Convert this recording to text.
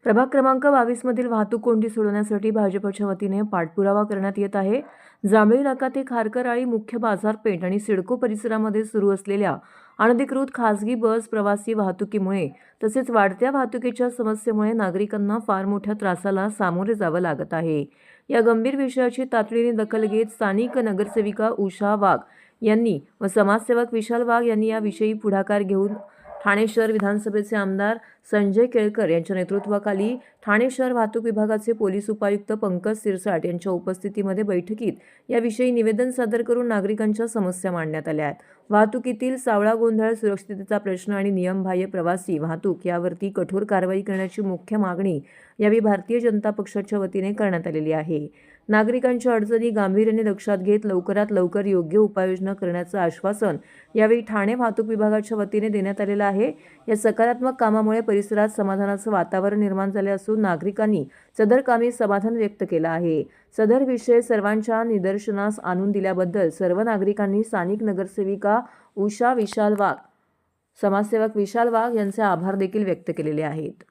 प्रभाग क्रमांक 22 मधील वाहतूक कोंडी सोडवण्यासाठी भाजपच्या वतीने पाठपुरावा करण्यात येत आहे. जांभळी नाका ते खारकरआळी मुख्य बाजारपेठ आणि सिडको परिसरामध्ये सुरू असलेल्या अनधिकृत खासगी बस प्रवासी वाहतुकीमुळे तसेच वाढत्या वाहतुकीच्या समस्येमुळे नागरिकांना फार मोठ्या त्रासाला सामोरे जावं लागत आहे. या गंभीर विषयाची तातडीने दखल घेत स्थानिक नगरसेविका उषा वाघ यांनी व समाजसेवक विशाल वाघ यांनी याविषयी पुढाकार घेऊन ठाणे शहर विधानसभेचे आमदार संजय केळकर यांच्या नेतृत्वाखाली ठाणे शहर वाहतूक विभागाचे पोलीस उपायुक्त पंकज सिरसाट यांच्या उपस्थितीमध्ये बैठकीत याविषयी निवेदन सादर करून नागरिकांच्या समस्या मांडण्यात आल्या आहेत. वाहतुकीतील सावळा गोंधळ, सुरक्षिततेचा प्रश्न आणि नियमबाह्य प्रवासी वाहतूक यावरती कठोर कारवाई करण्याची मुख्य मागणी यावेळी भारतीय जनता पक्षाच्या वतीने करण्यात आलेली आहे. नागरिकांच्या अडचणी गांभीर्याने लक्षात घेत लवकरात लवकर योग्य उपाययोजना करण्याचं आश्वासन यावेळी ठाणे वाहतूक विभागाच्या वतीने देण्यात आलेलं आहे. या सकारात्मक कामामुळे परिसरात समाधानाचं वातावरण निर्माण झाले असून नागरिकांनी सदर कामी समाधान व्यक्त केलं आहे. सदर विषय सर्वांच्या निदर्शनास आणून दिल्याबद्दल सर्व नागरिकांनी स्थानिक नगरसेविका उषा विशाल वाघ, समाजसेवक विशाल वाघ यांचे आभार देखील व्यक्त केलेले आहेत.